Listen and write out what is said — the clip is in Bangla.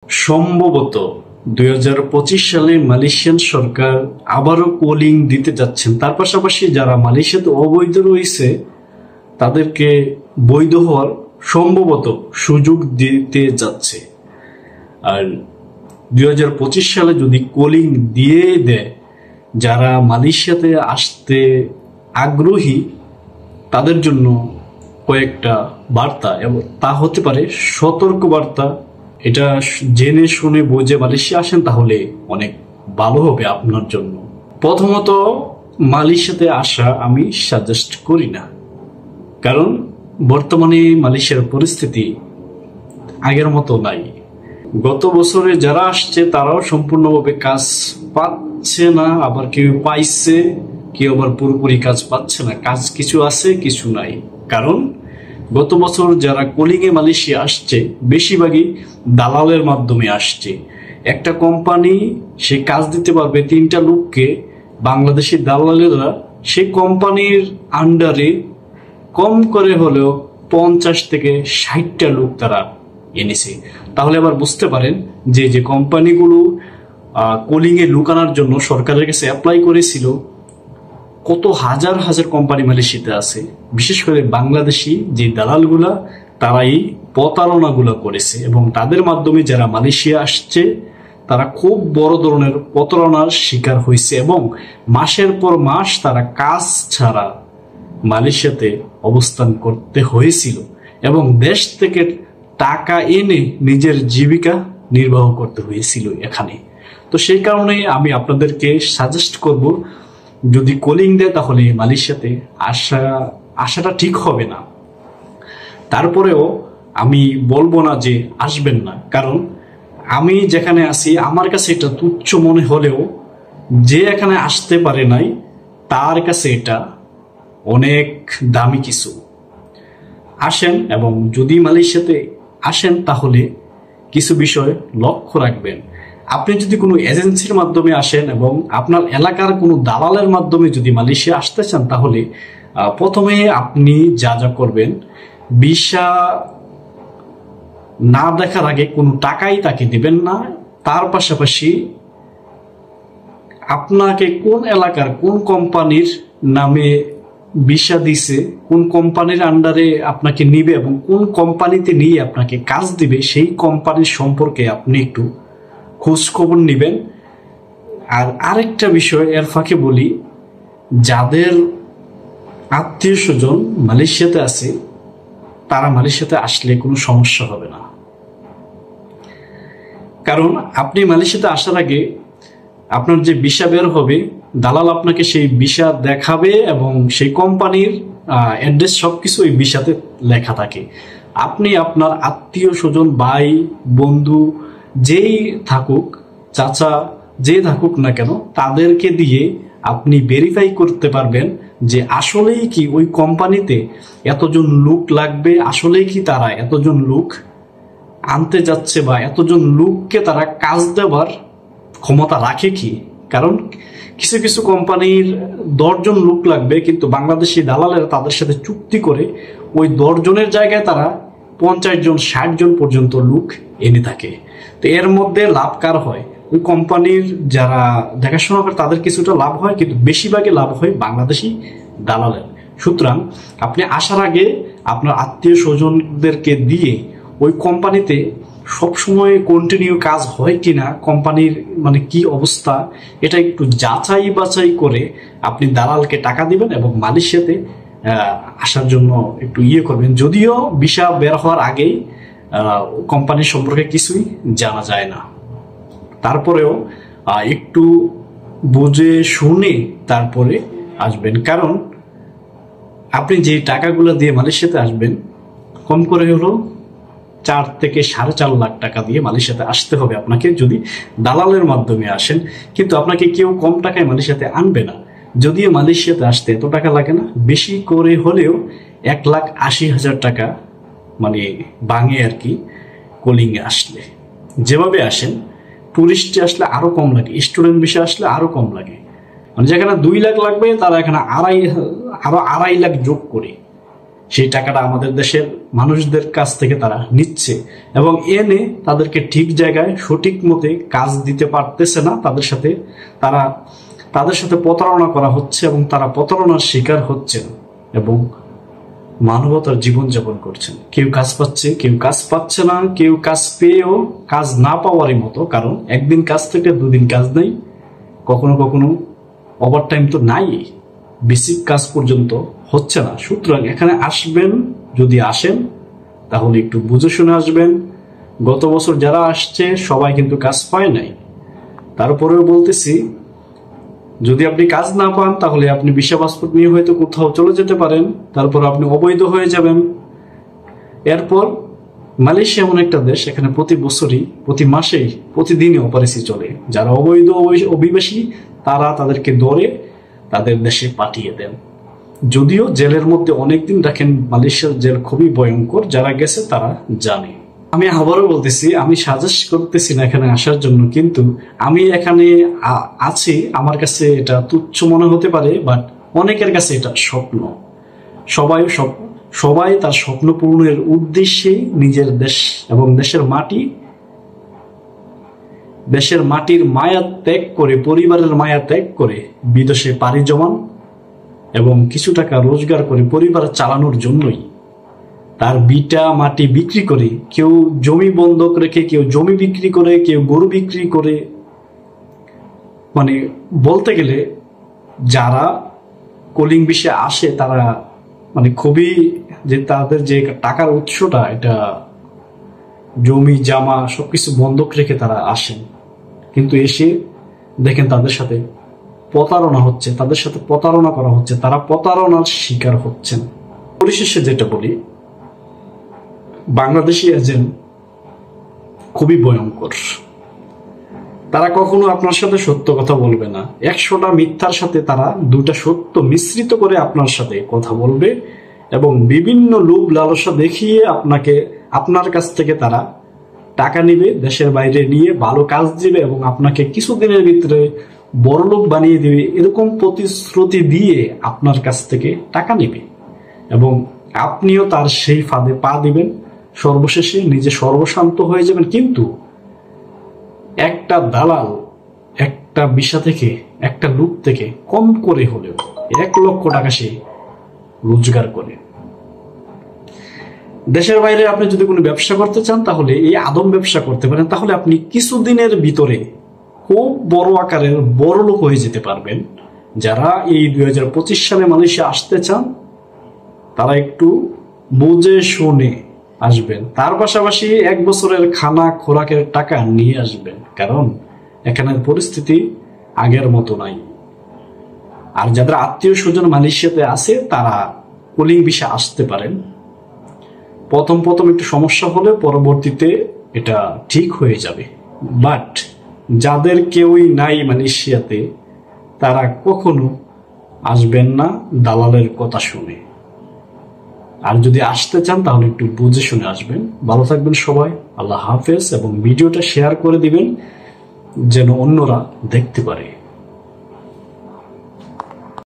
সম্ভবত 2025 সালে মালয়েশিয়ান সরকার আবারও কোলিং দিতে যাচ্ছেন। তার পাশাপাশি যারা মালয়েশিয়াতে অবৈধ রয়েছে তাদেরকে বৈধ হওয়ার সম্ভবত সুযোগ দিতে যাচ্ছে। আর 2025 সালে যদি কোলিং দিয়ে দেয়, যারা মালয়েশিয়াতে আসতে আগ্রহী তাদের জন্য কয়েকটা বার্তা, এবং তা হতে পারে সতর্ক বার্তা। এটা জেনে শুনে বুঝে মালয়েশিয়া আসেন তাহলে অনেক ভালো হবে আপনার জন্য। প্রথমত, মালয়েশিয়াতে আসা আমি সাজেস্ট করি না, কারণ বর্তমানে মালয়েশিয়ার পরিস্থিতি আগের মতো নাই। গত বছরে যারা আসছে তারাও সম্পূর্ণভাবে কাজ পাচ্ছে না, আবার কেউ পাইছে, কেউ আবার পুরোপুরি কাজ পাচ্ছে না। কাজ কিছু আছে, কিছু নাই। কারণ গত বছর যারা কোলিং এ মালয়েশিয়া আসছে বেশিরভাগই দালালের মাধ্যমে আসছে। একটা কোম্পানি সে কাজ দিতে পারবে 3টা লোককে, বাংলাদেশি দালালেরা সেই কোম্পানির আন্ডারে কম করে হলেও 50 থেকে 60টা লোক তারা এনেছে। তাহলে আবার বুঝতে পারেন যে যে কোম্পানিগুলো কোলিং এ লোক আনার জন্য সরকারের কাছে অ্যাপ্লাই করেছিল, কত হাজার হাজার কোম্পানি মালয়েশিয়াতে আছে। বিশেষ করে বাংলাদেশি যে দালালগুলা তারাই প্রতারণাগুলো করেছে, এবং তাদের মাধ্যমে যারা মালয়েশিয়া আসছে তারা খুব বড় ধরনের প্রতারণার শিকার হয়েছে, এবং মাসের পর মাস তারা কাজ ছাড়া মালয়েশিয়াতে অবস্থান করতে হয়েছিল, এবং দেশ থেকে টাকা এনে নিজের জীবিকা নির্বাহ করতে হয়েছিল এখানে। তো সেই কারণে আমি আপনাদেরকে সাজেস্ট করব, যদি কোলিং দেয় তাহলে মালয়েশিয়াতে আসাটা ঠিক হবে না। তারপরেও আমি বলবো না যে আসবেন না, কারণ আমি যেখানে আছি আমার কাছে এটা তুচ্ছ মনে হলেও যে এখানে আসতে পারে নাই তার কাছে এটা অনেক দামি কিছু। আসেন, এবং যদি মালয়েশিয়াতে আসেন তাহলে কিছু বিষয় লক্ষ্য রাখবেন। আপনি যদি কোনো এজেন্সির মাধ্যমে আসেন এবং আপনার এলাকার কোনো দালালের মাধ্যমে যদি মালয়েশিয়া আসতে চান, তাহলে প্রথমে আপনি যা যা করবেন, ভিসা না দেখার আগে কোনো টাকাই তাকে দিবেন না। তার পাশাপাশি আপনাকে কোন এলাকার কোন কোম্পানির নামে ভিসা দিছে, কোন কোম্পানির আন্ডারে আপনাকে নিবে এবং কোন কোম্পানিতে নিয়ে আপনাকে কাজ দিবে, সেই কোম্পানির সম্পর্কে আপনি একটু খোঁজ খবর নিবেন। আর আরেকটা বিষয় এর ফাঁকে বলি, যাদের আত্মীয় স্বজন মালয়েশিয়াতে আছে তারা মালয়েশিয়াতে আসলে কোনো সমস্যা হবে না, কারণ আপনি মালয়েশিয়াতে আসার আগে আপনার যে ভিসা বের হবে, দালাল আপনাকে সেই ভিসা দেখাবে এবং সেই কোম্পানির অ্যাড্রেস সবকিছু ওই ভিসাতে লেখা থাকে। আপনি আপনার আত্মীয় স্বজন, ভাই বন্ধু যেই থাকুক, চাচা যে থাকুক না কেন, তাদেরকে দিয়ে আপনি ভেরিফাই করতে পারবেন যে আসলেই কি ওই কোম্পানিতে এতজন লোক লাগবে, আসলেই কি তারা এতজন লোক আনতে যাচ্ছে, বা এতজন লোককে তারা কাজ দেওয়ার ক্ষমতা রাখে কি। কারণ কিছু কিছু কোম্পানির 10 জন লোক লাগবে, কিন্তু বাংলাদেশি দালালেরা তাদের সাথে চুক্তি করে ওই 10 জনের জায়গায় তারা 50 জন 60 জন পর্যন্ত লোক এনে থাকে। তো এর মধ্যে লাভ কার হয়? ওই কোম্পানির যারা দেখাশোনা করে তাদের কিছুটা লাভ হয়, কিন্তু বেশিরভাগই লাভ হয় বাংলাদেশি দালালের। সুতরাং আপনি আসার আগে আপনার আত্মীয় স্বজনদেরকে দিয়ে ওই কোম্পানিতে সবসময় কন্টিনিউ কাজ হয় কিনা, কোম্পানির মানে কি অবস্থা, এটা একটু যাচাই বাছাই করে আপনি দালালকে টাকা দিবেন এবং মালয়েশিয়াতে আসার জন্য একটু করবেন। যদিও ভিসা বের হওয়ার আগেই কোম্পানির সম্পর্কে কিছুই জানা যায় না, তারপরেও একটু বুঝে শুনে তারপরে আসবেন। কারণ আপনি যে টাকাগুলো দিয়ে মালয়েশিয়াতে আসবেন, কম করে হলো 4 থেকে 4.5 লাখ টাকা দিয়ে মালয়েশিয়াতে আসতে হবে আপনাকে, যদি দালালের মাধ্যমে আসেন। কিন্তু আপনাকে কেউ কম টাকায় মালয়েশিয়াতে আনবে না। যদিও মালয়েশিয়াতে আসতে এত টাকা লাগে না, বেশি করে হলেও 1,80,000 টাকা মানে ভাঙে আর কি কোলিং এ আসলে। যেভাবে আসেন, টুরিস্টে আসলে আরো কম লাগে, স্টুডেন্ট ভিসা আসলে আরো কম লাগে। মানে যেখানে 2 লাখ লাগবে তারা এখানে আরো 2.5 লাখ যোগ করে সেই টাকাটা আমাদের দেশের মানুষদের কাছ থেকে তারা নিচ্ছে এবং এনে তাদেরকে ঠিক জায়গায় সঠিক মতে কাজ দিতে পারতেছে না। তাদের সাথে প্রতারণা করা হচ্ছে এবং তারা প্রতারণার শিকার হচ্ছেন এবং মানবতার জীবনযাপন করছেন। কেউ কাজ পাচ্ছে, কেউ কাজ পাচ্ছে না, কেউ কাজ পেয়েও কাজ না পাওয়ারই মতো, কারণ একদিন কাজ থেকে দুদিন কাজ নেই, কখনো কখনো ওভারটাইম তো নাই, বেসিক কাজ পর্যন্ত হচ্ছে না। সুতরাং এখানে আসবেন, যদি আসেন তাহলে একটু বুঝে শুনে আসবেন। গত বছর যারা আসছে সবাই কিন্তু কাজ পায় নাই। তারপরেও বলতেছি, যদি আপনি কাজ না পান তাহলে আপনি ভিসা পাসপোর্ট নিয়ে হয়তো কোথাও চলে যেতে পারেন, তারপর আপনি অবৈধ হয়ে যাবেন। এরপর মালয়েশিয়া এমন একটা দেশ, এখানে প্রতি বছরই, প্রতি মাসেই, প্রতিদিনই অপারেশন চলে। যারা অবৈধ অভিবাসী তারা তাদেরকে ধরে তাদের দেশে পাঠিয়ে দেন। যদিও জেলের মধ্যে অনেকদিন রাখেন, মালয়েশিয়ার জেল খুবই ভয়ঙ্কর, যারা গেছে তারা জানে। আমি আবারও বলতেছি, আমি সাজেস্ট করতেছি না এখানে আসার জন্য, কিন্তু আমি এখানে আছি, আমার কাছে এটা তুচ্ছ মনে হতে পারে, বাট অনেকের কাছে এটা স্বপ্ন। সবাই তার স্বপ্ন পূরণের উদ্দেশ্যে নিজের দেশ এবং দেশের মাটির মায়া ত্যাগ করে, পরিবারের মায়া ত্যাগ করে বিদেশে পাড়ি জমান এবং কিছু টাকা রোজগার করে পরিবার চালানোর জন্যই তার বিটা মাটি বিক্রি করে, কেউ জমি বন্ধক রেখে, কেউ জমি বিক্রি করে, কেউ গরু বিক্রি করে, মানে বলতে গেলে যারা কলিং বিষয়ে আসে তারা মানে খুবই, যে তাদের যে টাকার উৎসটা, এটা জমি জামা সবকিছু বন্ধক রেখে তারা আসেন, কিন্তু এসে দেখেন তাদের সাথে প্রতারণা হচ্ছে, তাদের সাথে প্রতারণা করা হচ্ছে, তারা প্রতারণার শিকার হচ্ছেন। পরিশেষে যেটা বলি, বাংলাদেশি এজেন্ট খুবই ভয়ঙ্কর। তারা কখনো আপনার সাথে সত্য কথা বলবে না, 100টা মিথ্যার সাথে তারা 2টা সত্য মিশ্রিত করে আপনার সাথে কথা বলবে এবং বিভিন্ন লোভ লালসা দেখিয়ে আপনার কাছ থেকে তারা টাকা নিবে, দেশের বাইরে নিয়ে ভালো কাজ দিবে এবং আপনাকে কিছুদিনের ভিতরে বড়লোক বানিয়ে দিবে, এরকম প্রতিশ্রুতি দিয়ে আপনার কাছ থেকে টাকা নিবে এবং আপনিও তার সেই ফাঁদে পা দিবেন। সর্বশেষে নিজে সর্বশান্ত হয়ে যাবেন। কিন্তু একটা দালাল একটা ভিসা থেকে, একটা লোক থেকে কম করে হলেও 1 লক্ষ টাকা সে রোজগার করে। দেশের বাইরে আপনি যদি কোনো ব্যবসা করতে চান তাহলে এই আদম ব্যবসা করতে পারেন, তাহলে আপনি কিছুদিনের ভিতরে খুব বড় আকারের বড় লোক হয়ে যেতে পারবেন। যারা এই 2025 সালে মালয়েশিয়া আসতে চান তারা একটু বুঝে শুনে আসবেন, তার পাশাপাশি 1 বছরের খানা খোরাকের টাকা নিয়ে আসবেন, কারণ এখানের পরিস্থিতি আগের মতো নাই। আর যাদের আত্মীয় স্বজন মালয়েশিয়াতে আছে তারা কলিং ভিসা আসতে পারেন। প্রথম একটু সমস্যা হলে পরবর্তীতে এটা ঠিক হয়ে যাবে, বাট যাদের কেউই নাই মালয়েশিয়াতে তারা কখনো আসবেন না দালালের কথা শুনে। আর যদি আসতে চান তাহলে একটু বুঝে শুনে আসবেন। ভালো থাকবেন সবাই, আল্লাহ হাফেজ, এবং ভিডিওটা শেয়ার করে দিবেন যেন অন্যরা দেখতে পারে।